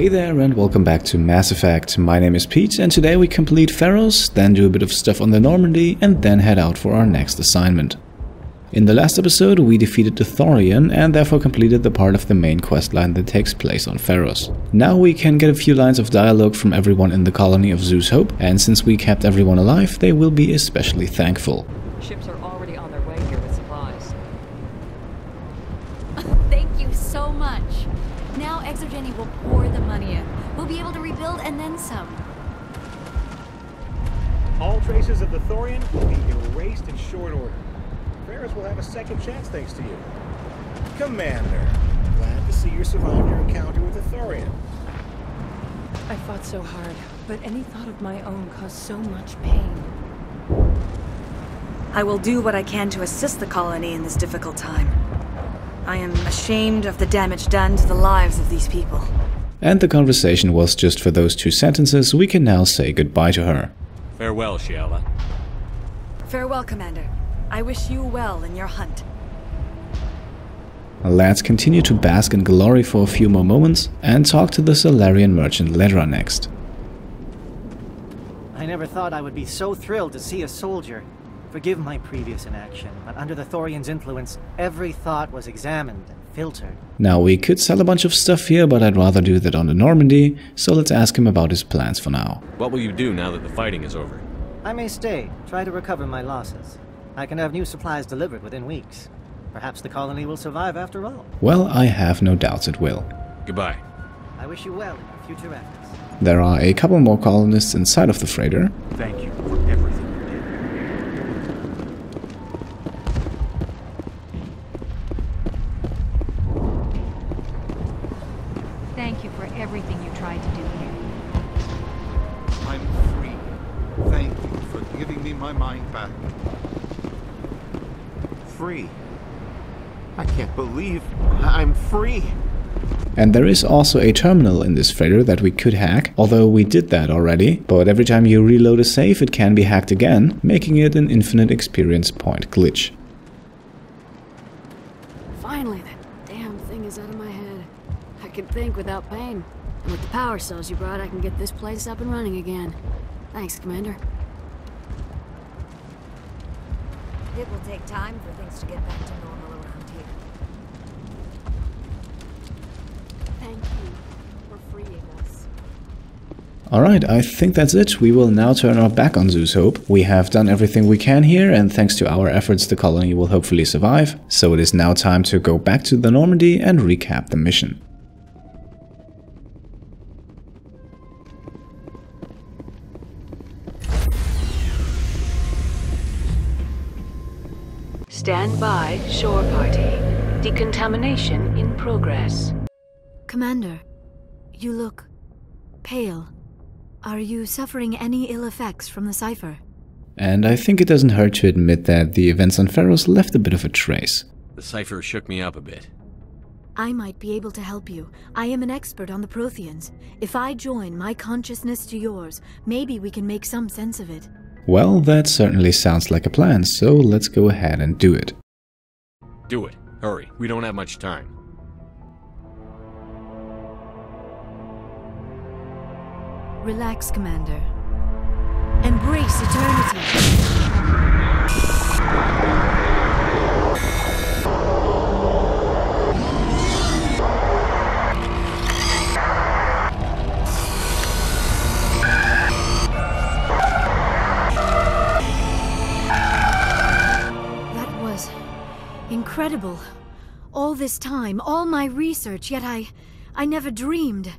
Hey there and welcome back to Mass Effect. My name is Pete and today we complete Feros, then do a bit of stuff on the Normandy and then head out for our next assignment. In the last episode we defeated the Thorian and therefore completed the part of the main questline that takes place on Feros. Now we can get a few lines of dialogue from everyone in the colony of Zeus Hope, and since we kept everyone alive they will be especially thankful. Ships are already on their way here with supplies. Thank you so much. Now Exogeny will pour the money in. We'll be able to rebuild and then some. All traces of the Thorian will be erased in short order. Feros will have a second chance thanks to you. Commander, glad to see you survived your encounter with the Thorian. I fought so hard, but any thought of my own caused so much pain. I will do what I can to assist the colony in this difficult time. I am ashamed of the damage done to the lives of these people. And the conversation was just for those 2 sentences. We can now say goodbye to her. Farewell, Shiala. Farewell, Commander. I wish you well in your hunt. Let's continue to bask in glory for a few more moments and talk to the Silurian merchant Ledra next. I never thought I would be so thrilled to see a soldier. Forgive my previous inaction, but under the Thorian's influence, every thought was examined and filtered. Now we could sell a bunch of stuff here, but I'd rather do that on the Normandy, so let's ask him about his plans for now. What will you do now that the fighting is over? I may stay, try to recover my losses. I can have new supplies delivered within weeks. Perhaps the colony will survive after all. Well, I have no doubts it will. Goodbye. I wish you well in your future efforts. There are a couple more colonists inside of the freighter. Thank you for everything you did. Thank you for everything you tried to do here. I'm free. Thank you for giving me my mind back. Free. I can't believe I'm free. And there is also a terminal in this freighter that we could hack, although we did that already, but every time you reload a save it can be hacked again, making it an infinite experience point glitch. Finally, that damn thing is out of my head. I can think without pain. And with the power cells you brought, I can get this place up and running again. Thanks, Commander. It will take time for things to get back to normal around here. Thank you for freeing us. Alright, I think that's it. We will now turn our back on Zeus Hope. We have done everything we can here, and thanks to our efforts the colony will hopefully survive. So it is now time to go back to the Normandy and recap the mission. Stand by, shore party. Decontamination in progress. Commander, you look pale. Are you suffering any ill effects from the cipher? And I think it doesn't hurt to admit that the events on Feros left a bit of a trace. The cipher shook me up a bit. I might be able to help you. I am an expert on the Protheans. If I join my consciousness to yours, maybe we can make some sense of it. Well, that certainly sounds like a plan, so let's go ahead and do it. Do it. Hurry. We don't have much time. Relax, Commander. Embrace eternity. Incredible. All this time, all my research, yet I never dreamed.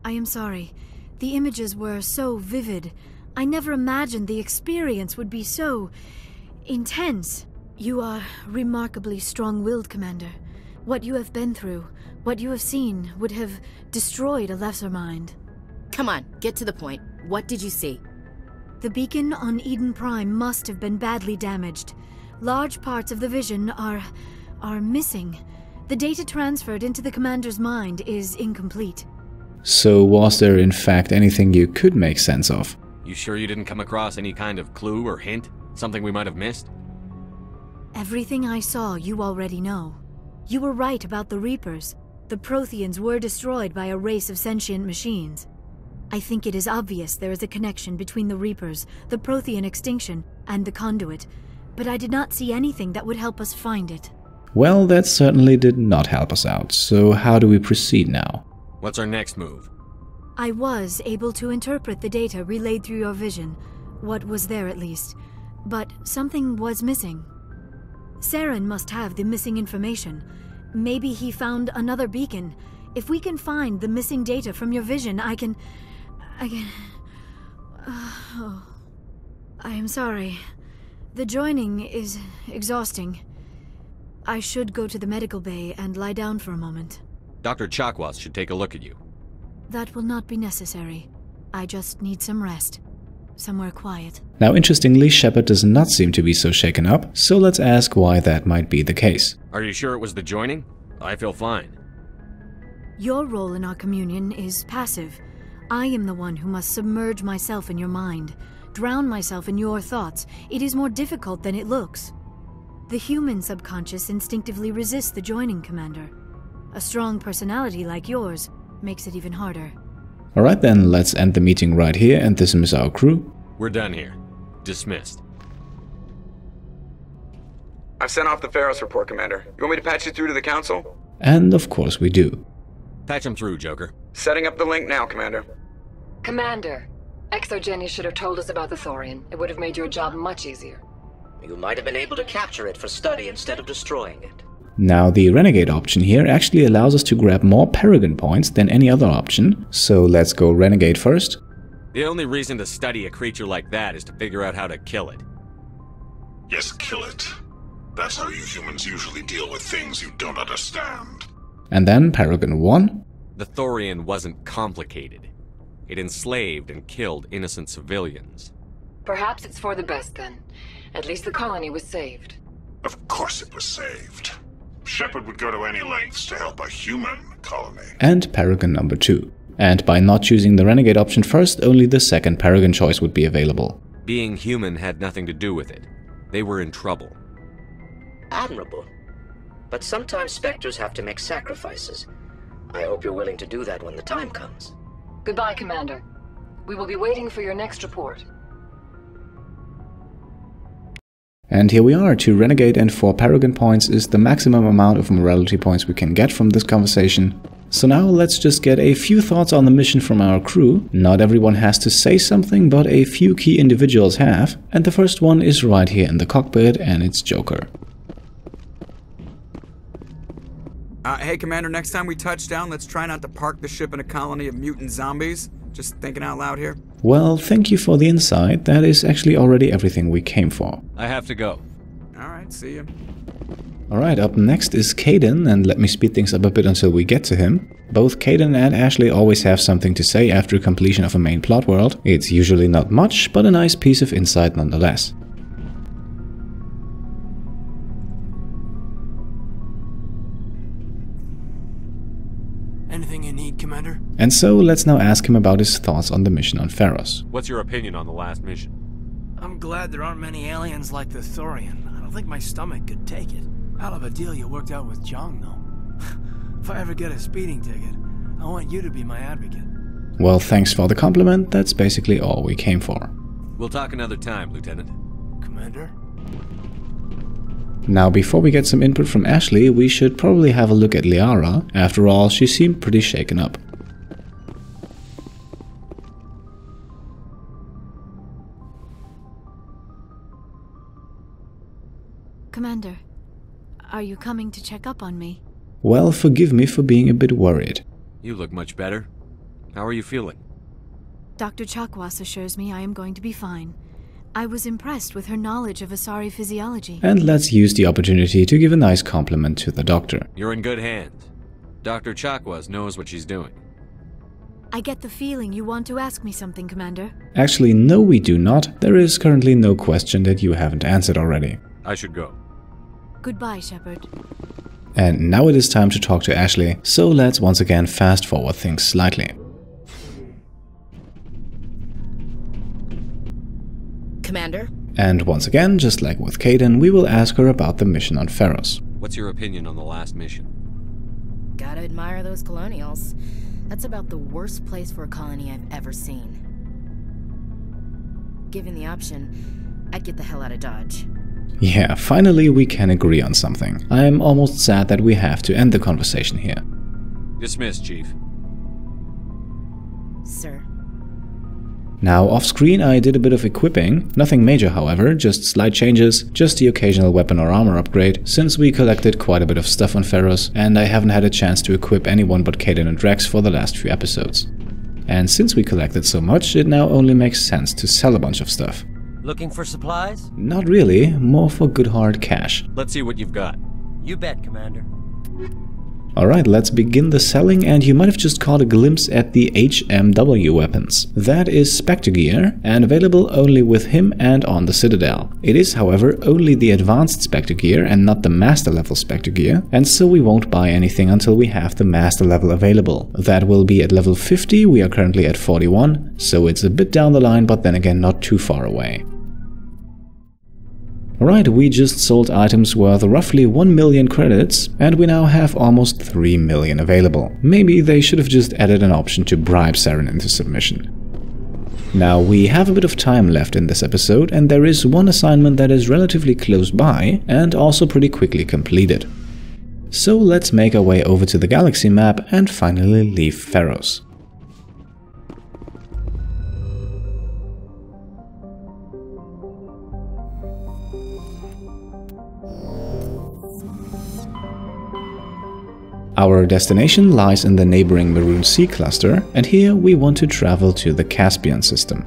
I am sorry. The images were so vivid. I never imagined the experience would be so intense. You are remarkably strong-willed, Commander. What you have been through, what you have seen, would have destroyed a lesser mind. Come on, get to the point. What did you see? The beacon on Eden Prime must have been badly damaged. Large parts of the vision are missing. The data transferred into the commander's mind is incomplete. So was there in fact anything you could make sense of? You sure you didn't come across any kind of clue or hint? Something we might have missed? Everything I saw you already know. You were right about the Reapers. the Protheans were destroyed by a race of sentient machines. I think it is obvious there is a connection between the Reapers, the Prothean extinction, and the Conduit, but I did not see anything that would help us find it. Well, that certainly did not help us out, so how do we proceed now? What's our next move? I was able to interpret the data relayed through your vision, what was there at least, but something was missing. Saren must have the missing information. Maybe he found another beacon. If we can find the missing data from your vision, I can... Oh. I am sorry. The joining is exhausting. I should go to the medical bay and lie down for a moment. Dr. Chakwas should take a look at you. That will not be necessary. I just need some rest. Somewhere quiet. Now, interestingly, Shepard does not seem to be so shaken up, so let's ask why that might be the case. Are you sure it was the joining? I feel fine. Your role in our communion is passive. I am the one who must submerge myself in your mind, drown myself in your thoughts. It is more difficult than it looks. The human subconscious instinctively resists the joining, Commander. A strong personality like yours makes it even harder. Alright then, let's end the meeting right here and dismiss our crew. We're done here. Dismissed. I've sent off the Feros report, Commander. You want me to patch you through to the Council? And of course we do. Patch him through, Joker. Setting up the link now, Commander. Commander, Exogeny should have told us about the Thorian. It would have made your job much easier. You might have been able to capture it for study instead of destroying it. Now, the Renegade option here actually allows us to grab more Paragon points than any other option, so let's go Renegade first. The only reason to study a creature like that is to figure out how to kill it. Yes, kill it. That's how you humans usually deal with things you don't understand. And then Paragon 1. The Thorian wasn't complicated. It enslaved and killed innocent civilians. Perhaps it's for the best then. At least the colony was saved. Of course it was saved. Shepard would go to any lengths to help a human colony. And Paragon number 2. And by not choosing the Renegade option first, only the second Paragon choice would be available. Being human had nothing to do with it. They were in trouble. Admirable. But sometimes Spectres have to make sacrifices. I hope you're willing to do that when the time comes. Goodbye, Commander. We will be waiting for your next report. And here we are, 2 Renegade and 4 Paragon points is the maximum amount of morality points we can get from this conversation. So now let's just get a few thoughts on the mission from our crew. Not everyone has to say something, but a few key individuals have. And the first one is right here in the cockpit, and it's Joker. Hey Commander, next time we touch down, let's try not to park the ship in a colony of mutant zombies. Just thinking out loud here. Well, thank you for the insight. That is actually already everything we came for. I have to go. Alright, see you. Alright, up next is Kaden, and let me speed things up a bit until we get to him. Both Kaden and Ashley always have something to say after completion of a main plot world. It's usually not much, but a nice piece of insight nonetheless. Anything you need, Commander? And so, let's now ask him about his thoughts on the mission on Feros. What's your opinion on the last mission? I'm glad there aren't many aliens like the Thorian. I don't think my stomach could take it. Hell of a deal you worked out with Jong, though. If I ever get a speeding ticket, I want you to be my advocate. Well, thanks for the compliment. That's basically all we came for. We'll talk another time, Lieutenant. Commander? Now, before we get some input from Ashley, we should probably have a look at Liara. After all, she seemed pretty shaken up. Commander, are you coming to check up on me? Well, forgive me for being a bit worried. You look much better. How are you feeling? Dr. Chakwas assures me I am going to be fine. I was impressed with her knowledge of Asari physiology. And let's use the opportunity to give a nice compliment to the doctor. You're in good hands. Dr. Chakwas knows what she's doing. I get the feeling you want to ask me something, Commander. Actually, no, we do not. There is currently no question that you haven't answered already. I should go. Goodbye, Shepard. And now it is time to talk to Ashley, so let's once again fast forward things slightly. Commander? And once again, just like with Kaden, we will ask her about the mission on Feros. What's your opinion on the last mission? Gotta admire those colonials. That's about the worst place for a colony I've ever seen. Given the option, I'd get the hell out of Dodge. Yeah, finally we can agree on something. I'm almost sad that we have to end the conversation here. Dismissed, Chief. Sir. Now off-screen I did a bit of equipping, nothing major however, just slight changes, just the occasional weapon or armor upgrade, since we collected quite a bit of stuff on Feros and I haven't had a chance to equip anyone but Kaden and Rex for the last few episodes. And since we collected so much, it now only makes sense to sell a bunch of stuff. Looking for supplies? Not really, more for good hard cash. Let's see what you've got. You bet, Commander. Alright, let's begin the selling, and you might have just caught a glimpse at the HMW weapons. That is Spectre gear, and available only with him and on the Citadel. It is, however, only the advanced Spectre gear and not the master level Spectre gear, and so we won't buy anything until we have the master level available. That will be at level 50, we are currently at 41, so it's a bit down the line, but then again not too far away. Alright, we just sold items worth roughly 1 million credits, and we now have almost 3 million available. Maybe they should have just added an option to bribe Saren into submission. Now, we have a bit of time left in this episode, and there is one assignment that is relatively close by, and also pretty quickly completed. So let's make our way over to the galaxy map and finally leave Feros. Our destination lies in the neighboring Maroon Sea cluster, and here we want to travel to the Caspian system.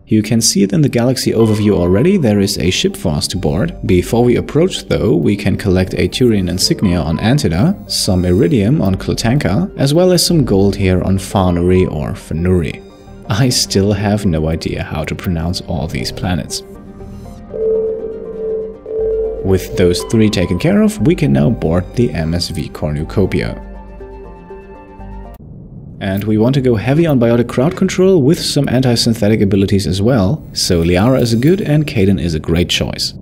You can see it in the galaxy overview already, there is a ship for us to board. Before we approach though, we can collect a Turian insignia on Antida, some iridium on Klotanka, as well as some gold here on Farnuri or Fenuri. I still have no idea how to pronounce all these planets. With those three taken care of, we can now board the MSV Cornucopia. And we want to go heavy on biotic crowd control with some anti-synthetic abilities as well, so Liara is a good and Kaden is a great choice.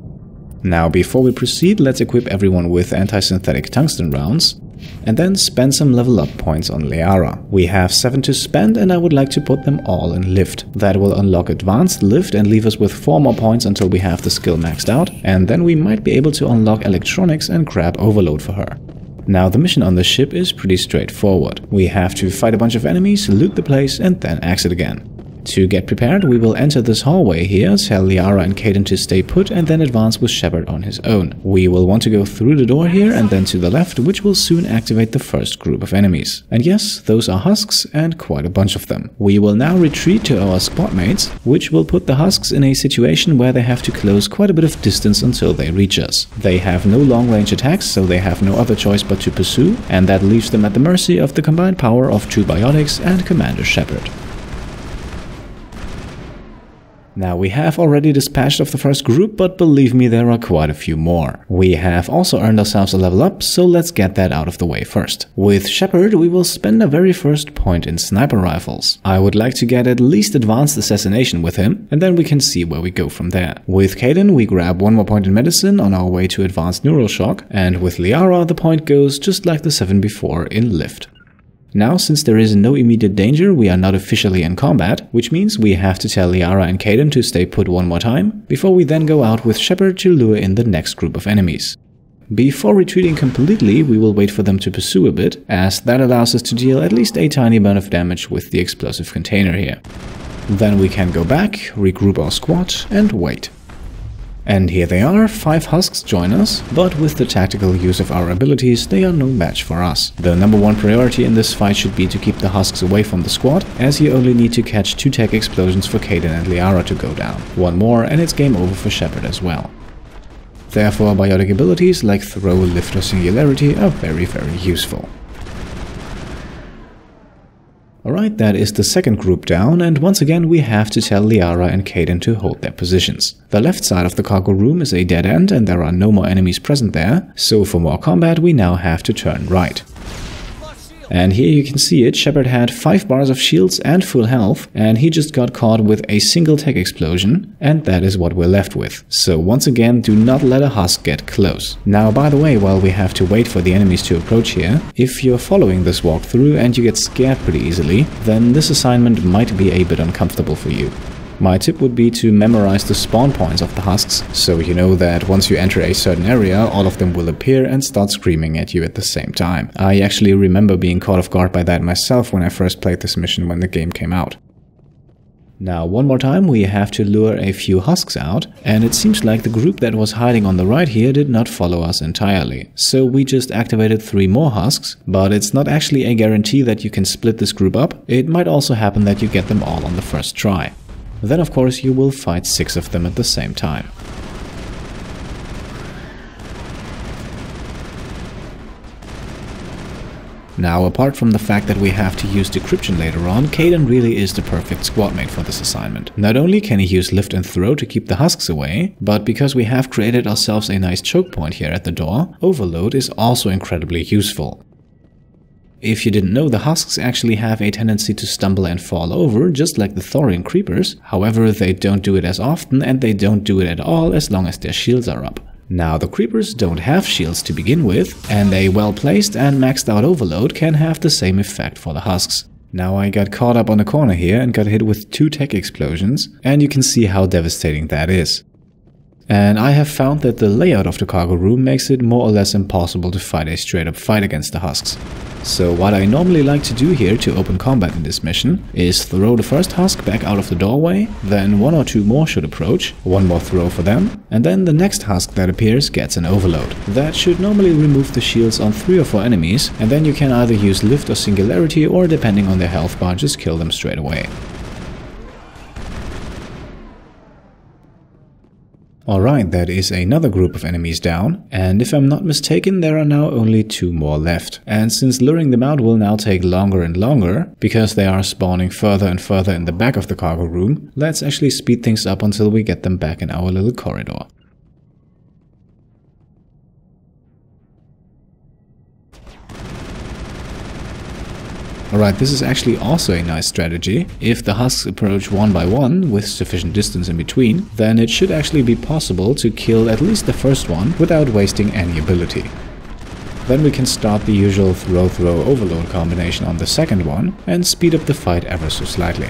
Now before we proceed, let's equip everyone with anti-synthetic tungsten rounds, and then spend some level up points on Liara. We have 7 to spend and I would like to put them all in lift. That will unlock advanced lift and leave us with 4 more points until we have the skill maxed out, and then we might be able to unlock electronics and grab overload for her. Now the mission on the ship is pretty straightforward. We have to fight a bunch of enemies, loot the place and then exit again. To get prepared, we will enter this hallway here, tell Liara and Kaden to stay put and then advance with Shepard on his own. We will want to go through the door here and then to the left, which will soon activate the first group of enemies. And yes, those are Husks and quite a bunch of them. We will now retreat to our squad mates, which will put the Husks in a situation where they have to close quite a bit of distance until they reach us. They have no long-range attacks, so they have no other choice but to pursue, and that leaves them at the mercy of the combined power of 2 biotics and Commander Shepard. Now we have already dispatched of the first group, but believe me, there are quite a few more. We have also earned ourselves a level up, so let's get that out of the way first. With Shepard, we will spend our very first point in sniper rifles. I would like to get at least advanced assassination with him, and then we can see where we go from there. With Kaden, we grab 1 more point in medicine on our way to advanced neural shock, and with Liara, the point goes just like the 7 before in lift. Now, since there is no immediate danger, we are not officially in combat, which means we have to tell Liara and Kaden to stay put 1 more time, before we then go out with Shepard to lure in the next group of enemies. Before retreating completely, we will wait for them to pursue a bit, as that allows us to deal at least a tiny amount of damage with the explosive container here. Then we can go back, regroup our squad, and wait. And here they are, 5 Husks join us, but with the tactical use of our abilities, they are no match for us. The number 1 priority in this fight should be to keep the Husks away from the squad, as you only need to catch 2 tech explosions for Kaden and Liara to go down. 1 more and it's game over for Shepard as well. Therefore, biotic abilities like Throw, Lift or Singularity are very useful. Alright, that is the second group down, and once again we have to tell Liara and Kaden to hold their positions. The left side of the cargo room is a dead end and there are no more enemies present there, so for more combat we now have to turn right. And here you can see it, Shepard had 5 bars of shields and full health, and he just got caught with a single tech explosion, and that is what we're left with. So once again, do not let a Husk get close. Now, by the way, while we have to wait for the enemies to approach here, if you're following this walkthrough and you get scared pretty easily, then this assignment might be a bit uncomfortable for you. My tip would be to memorize the spawn points of the Husks, so you know that once you enter a certain area, all of them will appear and start screaming at you at the same time. I actually remember being caught off guard by that myself when I first played this mission when the game came out. Now, one more time, we have to lure a few Husks out, and it seems like the group that was hiding on the right here did not follow us entirely. So we just activated 3 more Husks, but it's not actually a guarantee that you can split this group up. It might also happen that you get them all on the first try. Then of course you will fight 6 of them at the same time. Now, apart from the fact that we have to use decryption later on, Kaden really is the perfect squad mate for this assignment. Not only can he use lift and throw to keep the Husks away, but because we have created ourselves a nice choke point here at the door, overload is also incredibly useful. If you didn't know, the Husks actually have a tendency to stumble and fall over, just like the Thorian creepers. However, they don't do it as often and they don't do it at all as long as their shields are up. Now, the creepers don't have shields to begin with, and a well-placed and maxed out overload can have the same effect for the Husks. Now, I got caught up on a corner here and got hit with 2 tech explosions, and you can see how devastating that is. And I have found that the layout of the cargo room makes it more or less impossible to fight a straight-up fight against the Husks. So what I normally like to do here to open combat in this mission is throw the first Husk back out of the doorway, then 1 or 2 more should approach, 1 more throw for them, and then the next Husk that appears gets an overload. That should normally remove the shields on 3 or 4 enemies, and then you can either use lift or singularity, or depending on their health bar, just kill them straight away. Alright, that is another group of enemies down, and if I'm not mistaken, there are now only 2 more left. And since luring them out will now take longer and longer, because they are spawning further and further in the back of the cargo room, let's actually speed things up until we get them back in our little corridor. Alright, this is actually also a nice strategy. If the Husks approach 1 by 1 with sufficient distance in between, then it should actually be possible to kill at least the first one without wasting any ability. Then we can start the usual throw-throw overload combination on the second one and speed up the fight ever so slightly.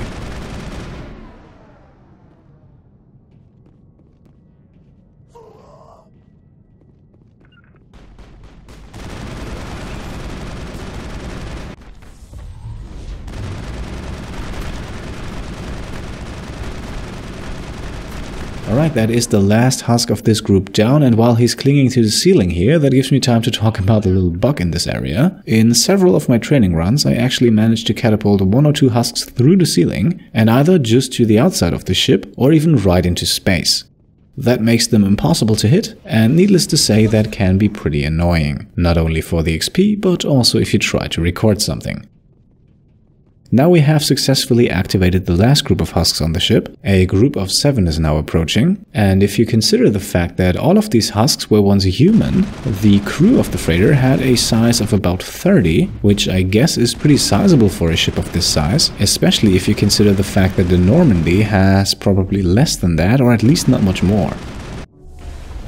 Alright, that is the last Husk of this group down, and while he's clinging to the ceiling here, that gives me time to talk about the little bug in this area. In several of my training runs, I actually managed to catapult 1 or 2 Husks through the ceiling, and either just to the outside of the ship, or even right into space. That makes them impossible to hit, and needless to say, that can be pretty annoying. Not only for the XP, but also if you try to record something. Now we have successfully activated the last group of Husks on the ship. A group of 7 is now approaching, and if you consider the fact that all of these Husks were once human, the crew of the freighter had a size of about 30, which I guess is pretty sizable for a ship of this size, especially if you consider the fact that the Normandy has probably less than that, or at least not much more.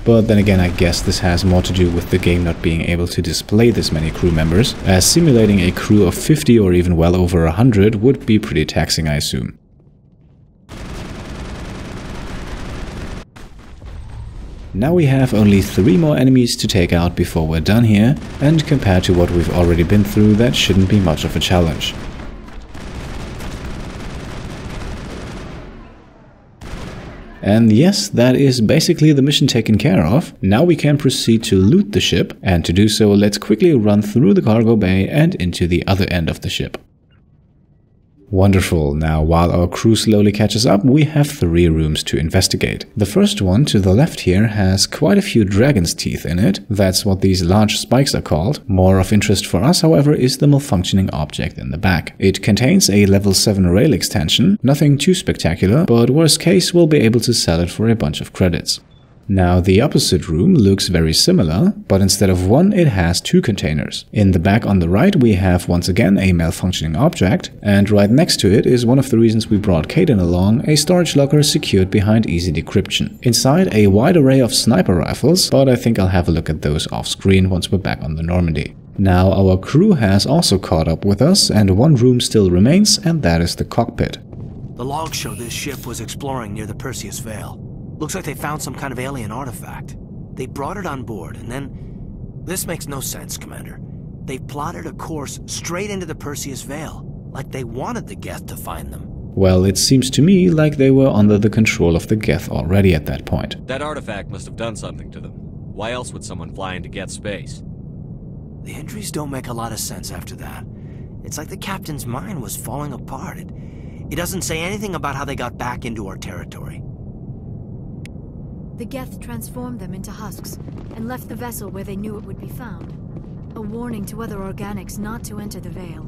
But then again, I guess this has more to do with the game not being able to display this many crew members, as simulating a crew of 50 or even well over 100 would be pretty taxing, I assume. Now we have only 3 more enemies to take out before we're done here, and compared to what we've already been through, that shouldn't be much of a challenge. And yes, that is basically the mission taken care of. Now we can proceed to loot the ship, and to do so, let's quickly run through the cargo bay and into the other end of the ship. Wonderful. Now, while our crew slowly catches up, we have 3 rooms to investigate. The first one to the left here has quite a few dragon's teeth in it. That's what these large spikes are called. More of interest for us, however, is the malfunctioning object in the back. It contains a level 7 rail extension, nothing too spectacular, but worst case we'll be able to sell it for a bunch of credits. Now, the opposite room looks very similar, but instead of 1, it has 2 containers. In the back on the right, we have once again a malfunctioning object, and right next to it is one of the reasons we brought Kaden along, a storage locker secured behind easy decryption. Inside, a wide array of sniper rifles, but I think I'll have a look at those off screen once we're back on the Normandy. Now, our crew has also caught up with us, and 1 room still remains, and that is the cockpit. The logs show this ship was exploring near the Perseus Veil. Looks like they found some kind of alien artifact. They brought it on board, and then... This makes no sense, Commander. They've plotted a course straight into the Perseus Veil, like they wanted the Geth to find them. Well, it seems to me like they were under the control of the Geth already at that point. That artifact must have done something to them. Why else would someone fly into Geth space? The entries don't make a lot of sense after that. It's like the captain's mind was falling apart. It doesn't say anything about how they got back into our territory. The Geth transformed them into husks and left the vessel where they knew it would be found. A warning to other organics not to enter the Veil.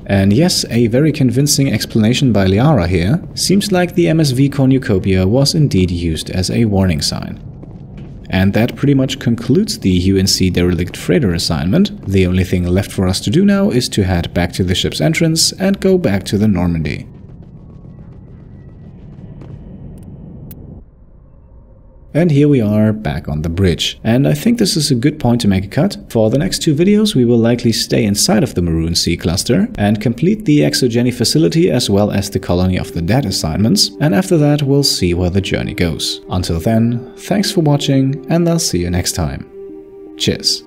And yes, a very convincing explanation by Liara here. Seems like the MSV Cornucopia was indeed used as a warning sign. And that pretty much concludes the UNC Derelict Freighter assignment. The only thing left for us to do now is to head back to the ship's entrance and go back to the Normandy. And here we are, back on the bridge. And I think this is a good point to make a cut. For the next 2 videos we will likely stay inside of the Maroon Sea cluster and complete the Exogeny facility as well as the Colony of the Dead assignments, and after that we'll see where the journey goes. Until then, thanks for watching, and I'll see you next time. Cheers.